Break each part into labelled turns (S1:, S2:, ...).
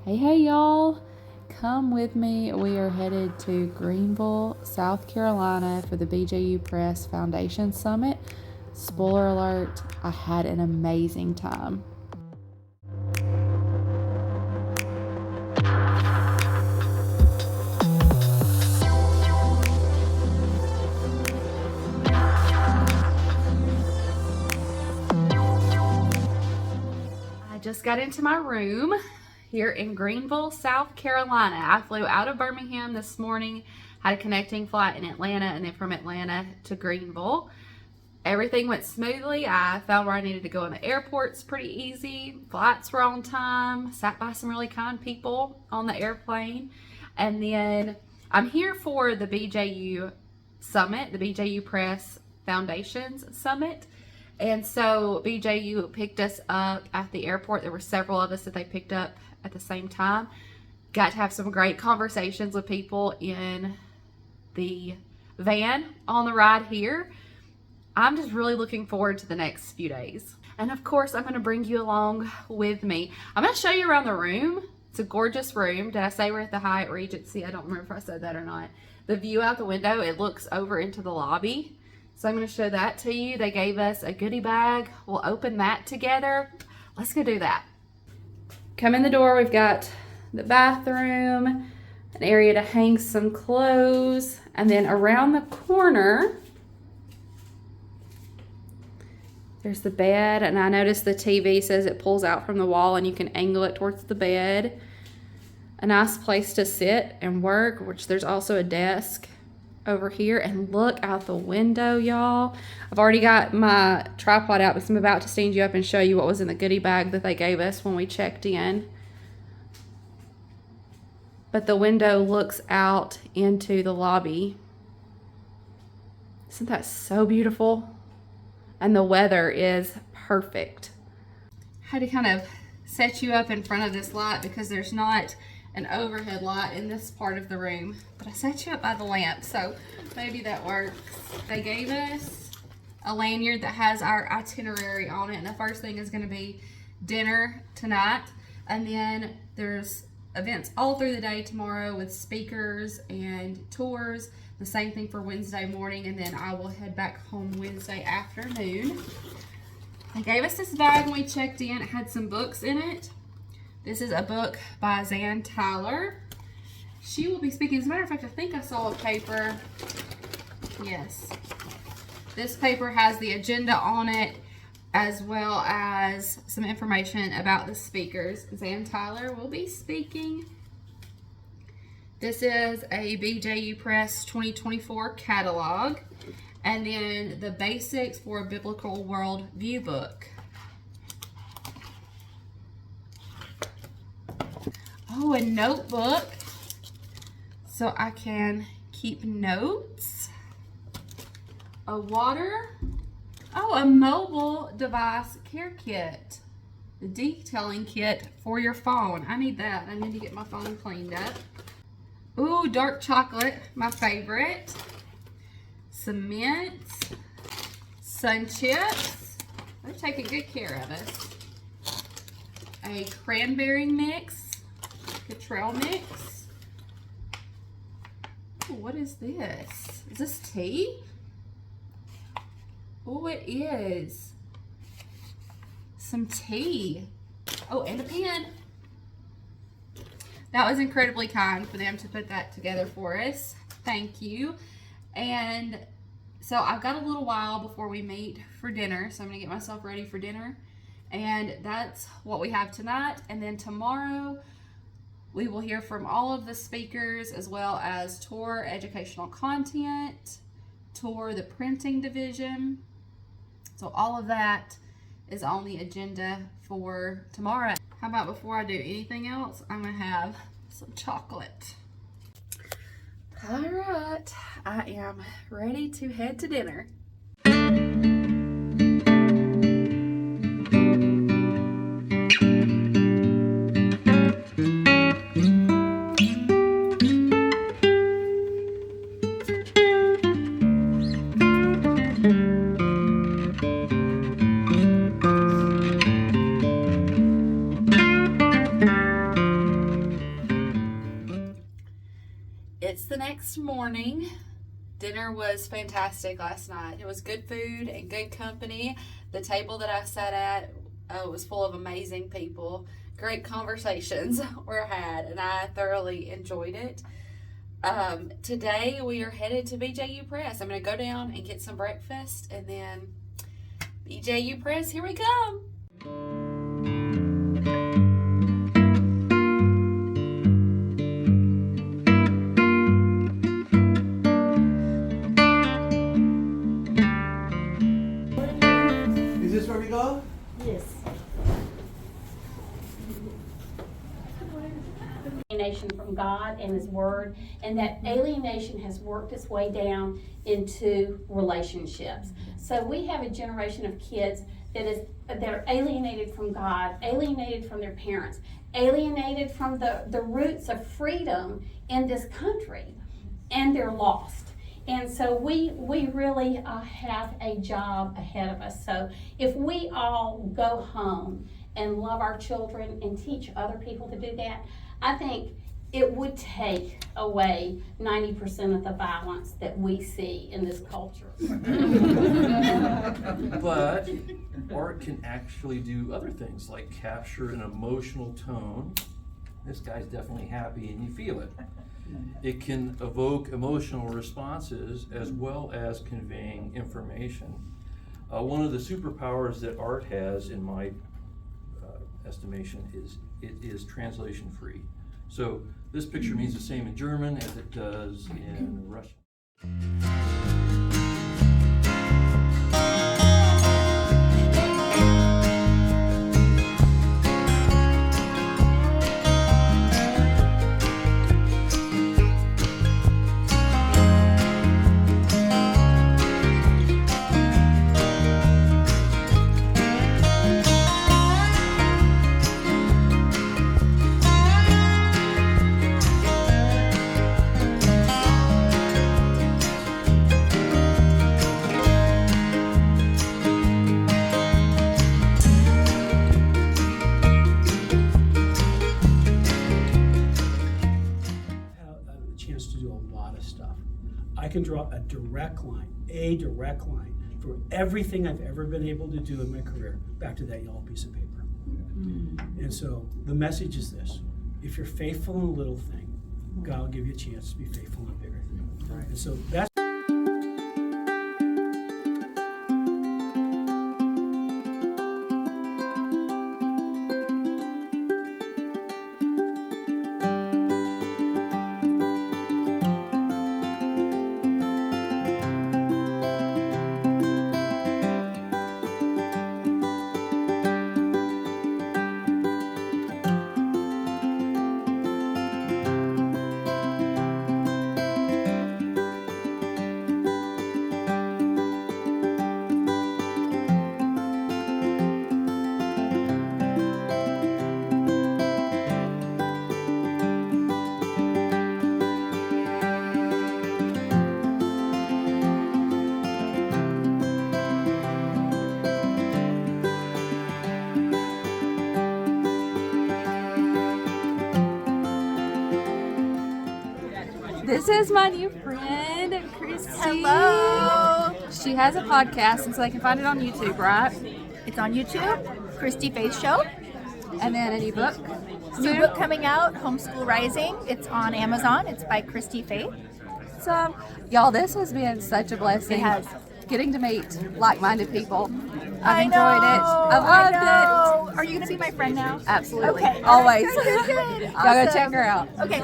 S1: Hey y'all, come with me. We are headed to Greenville, South Carolina for the BJU Press Foundations Summit. Spoiler alert, I had an amazing time. I just got into my room here in Greenville, South Carolina. I flew out of Birmingham this morning, had a connecting flight in Atlanta, and then from Atlanta to Greenville. Everything went smoothly. I found where I needed to go in the airports pretty easy. Flights were on time. Sat by some really kind people on the airplane. And then I'm here for the BJU Summit, the BJU Press Foundations Summit. And so BJU picked us up at the airport. There were several of us that they picked up at the same time. Got to have some great conversations with people in the van on the ride here. I'm just really looking forward to the next few days. And of course, I'm going to bring you along with me. I'm going to show you around the room. It's a gorgeous room. Did I say we're at the Hyatt Regency? I don't remember if I said that or not. The view out the window, it looks over into the lobby. So I'm going to show that to you. They gave us a goodie bag. We'll open that together. Let's go do that. Come in the door. We've got the bathroom, an area to hang some clothes, and then around the corner, there's the bed, and I noticed the TV says it pulls out from the wall and you can angle it towards the bed. A nice place to sit and work, which there's also a desk over here. And look out the window, y'all. I've already got my tripod out because I'm about to stand you up and show you what was in the goodie bag that they gave us when we checked in. But the window looks out into the lobby. Isn't that so beautiful? And the weather is perfect. I had to kind of set you up in front of this light because there's not an overhead light in this part of the room. But I set you up by the lamp, so maybe that works. They gave us a lanyard that has our itinerary on it, and the first thing is going to be dinner tonight. And then there's events all through the day tomorrow with speakers and tours. The same thing for Wednesday morning, and then I will head back home Wednesday afternoon. They gave us this bag when we checked in. It had some books in it. This is a book by Zan Tyler. She will be speaking. As a matter of fact, I think I saw a paper. Yes. This paper has the agenda on it, as well as some information about the speakers. Zan Tyler will be speaking. This is a BJU Press 2024 catalog, and then the basics for a biblical world view book. Oh, a notebook, so I can keep notes. A water. Oh, a mobile device care kit. The detailing kit for your phone. I need that. I need to get my phone cleaned up. Ooh, dark chocolate, my favorite. Some mints, sun chips. They're taking good care of us. A cranberry mix, Cottrell mix. Ooh, what is this? Is this tea? Oh, it is. Some tea. Oh, and a pen. That was incredibly kind for them to put that together for us. Thank you. And so I've got a little while before we meet for dinner. So I'm going to get myself ready for dinner. And that's what we have tonight. And then tomorrow we will hear from all of the speakers, as well as tour educational content, tour the printing division. So all of that is on the agenda for tomorrow. How about before I do anything else, I'm going to have some chocolate. All right, I am ready to head to dinner. It's the next morning. Dinner was fantastic last night. It was good food and good company. The table that I sat at was full of amazing people. Great conversations were had, and I thoroughly enjoyed it. Today we are headed to BJU Press. I'm going to go down and get some breakfast, and then BJU Press, here we come.
S2: Is this where we go?
S3: Yes. Alienation from God and His Word, and that alienation has worked its way down into relationships. So we have a generation of kids that are alienated from God, alienated from their parents, alienated from the roots of freedom in this country, and they're lost. And so we really have a job ahead of us. So if we all go home and love our children and teach other people to do that, I think it would take away 90% of the violence that we see in this culture.
S4: But art can actually do other things, like capture an emotional tone. This guy's definitely happy and you feel it. It can evoke emotional responses as well as conveying information. One of the superpowers that art has, in my estimation, is it is translation free. So this picture means the same in German as it does in Russian.
S2: I can draw a direct line for everything I've ever been able to do in my career back to that yellow piece of paper. And so the message is this: if you're faithful in a little thing, God will give you a chance to be faithful in a bigger thing. Right. And so that's
S1: This is my new friend, Christy.
S5: Hello.
S1: She has a podcast, and so they can find it on YouTube, right?
S5: It's on YouTube, Christy Faith Show.
S1: And then a new book.
S5: New book coming out, Homeschool Rising. It's on Amazon. It's by Christy Faith.
S1: So, y'all, this has been such a blessing.
S5: It has.
S1: Getting to meet like-minded people.
S5: I
S1: I've enjoyed it. I loved it.
S5: Are you going to be my friend now?
S1: Absolutely.
S5: Okay.
S1: Always.
S5: Good.
S1: Y'all go
S5: Awesome.
S1: check her out.
S5: Okay.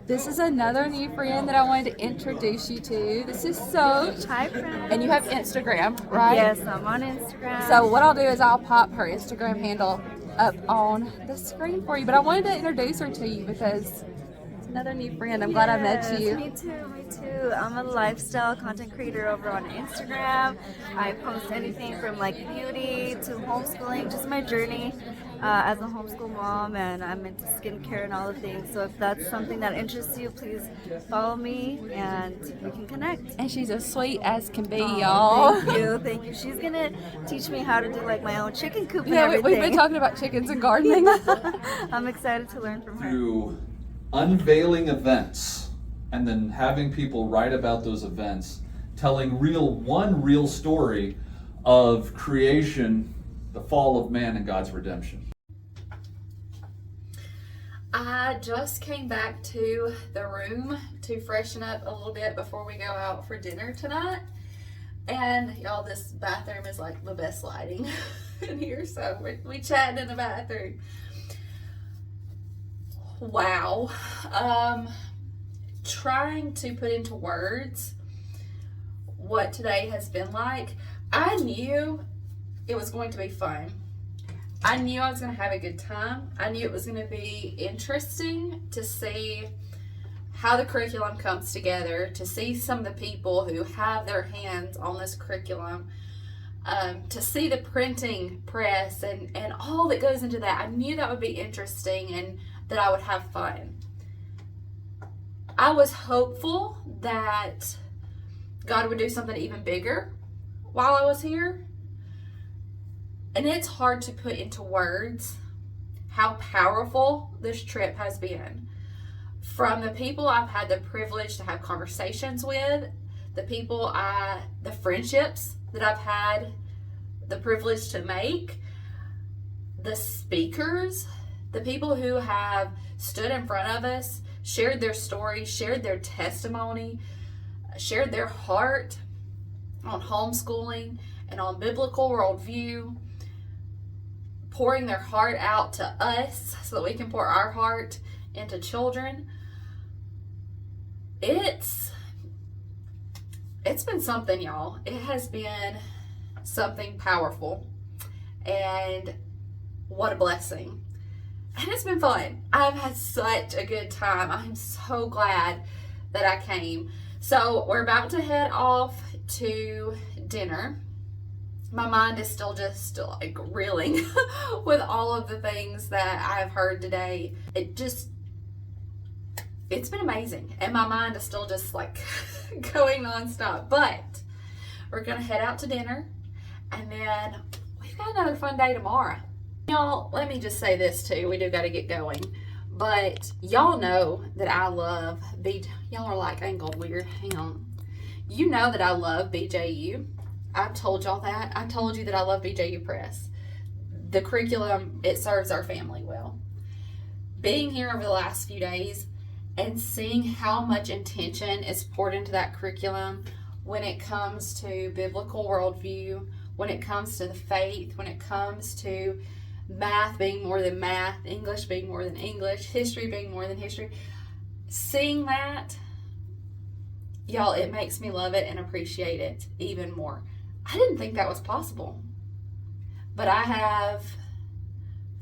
S1: This is another new friend that I wanted to introduce you to. This is Xoch.
S6: Hi, friends.
S1: And you have Instagram, right?
S6: Yes, I'm on Instagram.
S1: So what I'll do is I'll pop her Instagram handle up on the screen for you. But I wanted to introduce her to you because it's another new friend. I'm glad I met you.
S6: Me too. I'm a lifestyle content creator over on Instagram. I post anything from like beauty to homeschooling, just my journey as a homeschool mom, and I'm into skincare and all the things. So if that's something that interests you, please follow me and we can connect.
S1: And she's as sweet as can be, y'all.
S6: Thank you. She's gonna teach me how to do like my own chicken coop and
S1: Yeah,
S6: everything.
S1: we've been talking about chickens and gardening.
S6: I'm excited to learn from her.
S4: Through
S7: unveiling events and then having people write about those events, telling one real story of creation, the fall of man, and God's redemption.
S1: I just came back to the room to freshen up a little bit before we go out for dinner tonight. And y'all, this bathroom is like the best lighting in here, so we chatting in the bathroom. Wow. Trying to put into words what today has been like. I knew it was going to be fun. I knew I was going to have a good time. I knew it was going to be interesting to see how the curriculum comes together, to see some of the people who have their hands on this curriculum, to see the printing press and all that goes into that. I knew that would be interesting and that I would have fun. I was hopeful that God would do something even bigger while I was here. And it's hard to put into words how powerful this trip has been. From the people I've had the privilege to have conversations with, the friendships that I've had the privilege to make, the speakers, the people who have stood in front of us, shared their story, shared their testimony, shared their heart on homeschooling and on biblical worldview, pouring their heart out to us so that we can pour our heart into children. It's been something, y'all. It has been something powerful, and what a blessing. And it's been fun. I've had such a good time. I'm so glad that I came. So we're about to head off to dinner. My mind is still just like reeling with all of the things that I've heard today. It's been amazing. And my mind is still just like going nonstop. But we're going to head out to dinner. And then we've got another fun day tomorrow. Y'all, let me just say this too. We do got to get going. But y'all know that I love y'all are like, I ain't going weird. Hang on. You know that I love BJU. I've told y'all that. I told you that I love BJU Press. The curriculum, it serves our family well. Being here over the last few days and seeing how much intention is poured into that curriculum when it comes to biblical worldview, when it comes to the faith, when it comes to math being more than math, English being more than English, history being more than history. Seeing that, y'all, it makes me love it and appreciate it even more. I didn't think that was possible, but I have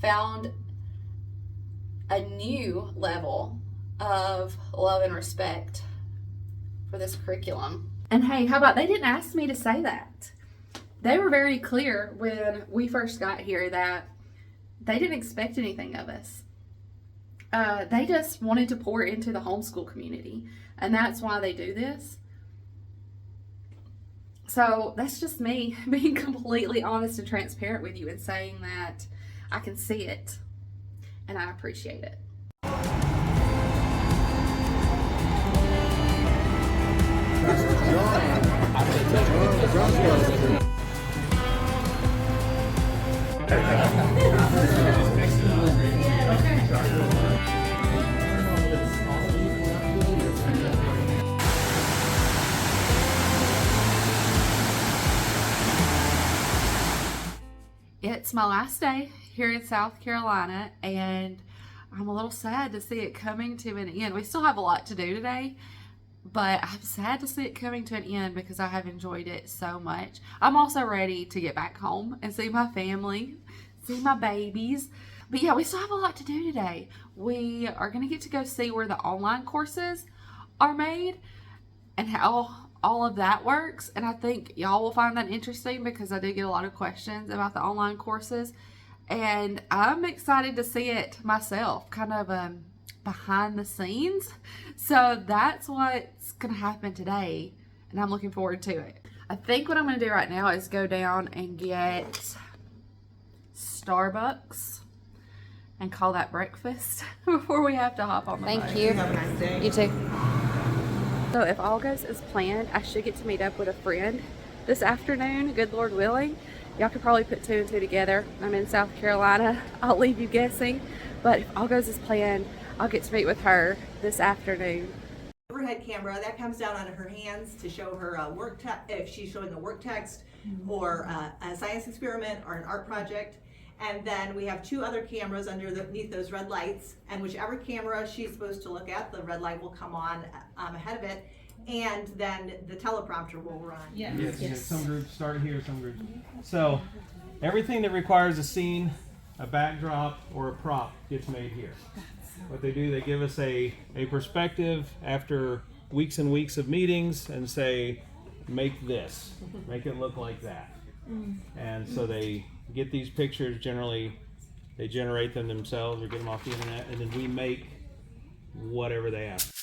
S1: found a new level of love and respect for this curriculum. And hey, how about they didn't ask me to say that? They were very clear when we first got here that they didn't expect anything of us. They just wanted to pour into the homeschool community, and that's why they do this. So that's just me being completely honest and transparent with you and saying that I can see it and I appreciate it. It's my last day here in South Carolina, and I'm a little sad to see it coming to an end. We still have a lot to do today, but I'm sad to see it coming to an end because I have enjoyed it so much. I'm also ready to get back home and see my family, see my babies. But yeah, we still have a lot to do today. We are going to get to go see where the online courses are made and how all of that works. And I think y'all will find that interesting because I do get a lot of questions about the online courses. And I'm excited to see it myself, kind of behind the scenes. So that's what's going to happen today. And I'm looking forward to it. I think what I'm going to do right now is go down and get Starbucks and call that breakfast before we have to hop on the
S8: Thank
S1: boat.
S8: you.
S9: Have a nice day.
S1: You too. So if all goes as planned, I should get to meet up with a friend this afternoon, good Lord willing. Y'all could probably put 2 and 2 together. I'm in South Carolina. I'll leave you guessing. But if all goes as planned, I'll get to meet with her this afternoon.
S9: Overhead camera that comes down onto her hands to show her work if she's showing a work text or a science experiment or an art project. And then we have 2 other cameras underneath those red lights, and whichever camera she's supposed to look at, the red light will come on ahead of it, and then the teleprompter will run.
S10: Yes. Some groups start here, some groups. So everything that requires a scene, a backdrop, or a prop gets made here. What they do, they give us a perspective after weeks and weeks of meetings and say, make this, make it look like that. And so they get these pictures, generally they generate them themselves or get them off the internet, and then we make whatever they ask.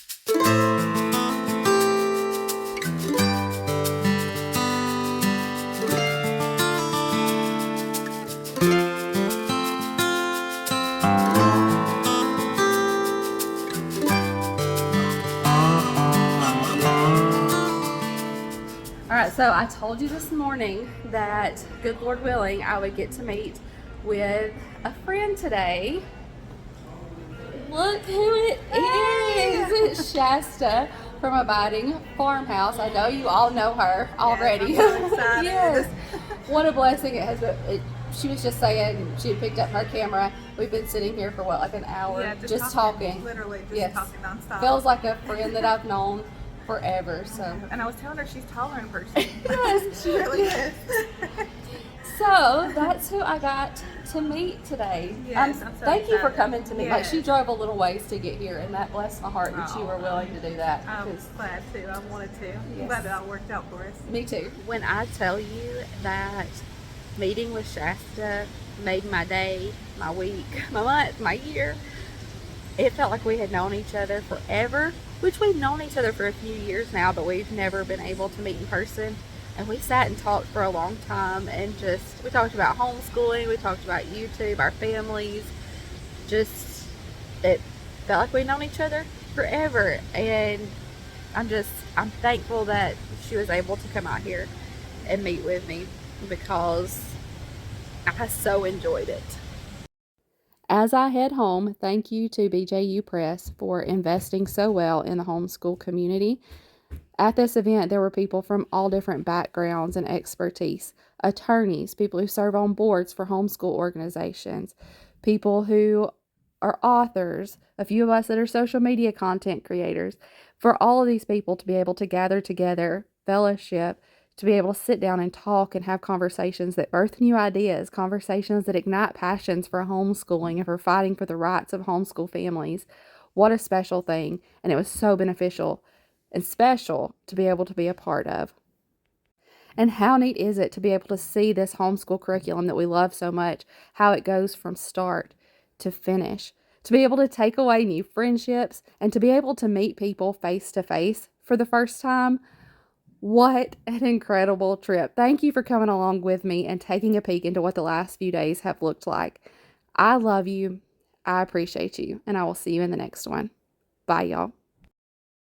S1: Alright, so I told you this morning that, good Lord willing, I would get to meet with a friend today. Look who it is! It's Shasta from Abiding Farmhouse. I know you all know her already. Yes. What a blessing it has been. She was just saying she had picked up her camera. We've been sitting here for what, like an hour, just talking.
S11: Literally just
S1: Yes.
S11: talking nonstop.
S1: Feels like a friend that I've known forever. So
S11: And I was telling her she's taller in person.
S1: yes,
S11: She really is.
S1: So that's who I got to meet today.
S11: Yes, I'm so
S1: thank you for
S11: excited.
S1: coming to meet. Like, she
S11: Yes.
S1: drove a little ways to get here, and that blessed my heart that you were
S11: Aw.
S1: willing to do that.
S11: I'm
S1: 'cause
S11: glad to. I wanted to.
S1: Yes.
S11: I'm glad it all worked out for us.
S1: me too. When I tell you that meeting with Shasta made my day, my week, my month, my year, it felt like we had known each other forever, which we've known each other for a few years now, but we've never been able to meet in person. And we sat and talked for a long time, and we talked about homeschooling, we talked about YouTube, our families. It felt like we'd known each other forever. And I'm thankful that she was able to come out here and meet with me, because I so enjoyed it. As I head home, thank you to BJU Press for investing so well in the homeschool community. At this event, there were people from all different backgrounds and expertise. Attorneys, people who serve on boards for homeschool organizations, people who are authors, a few of us that are social media content creators. For all of these people to be able to gather together, fellowship, to be able to sit down and talk and have conversations that birth new ideas, conversations that ignite passions for homeschooling and for fighting for the rights of homeschool families. What a special thing. And it was so beneficial and special to be able to be a part of. And how neat is it to be able to see this homeschool curriculum that we love so much, how it goes from start to finish, to be able to take away new friendships and to be able to meet people face to face for the first time. What an incredible trip. Thank you for coming along with me and taking a peek into what the last few days have looked like. I love you. I appreciate you, and I will see you in the next one. Bye, y'all.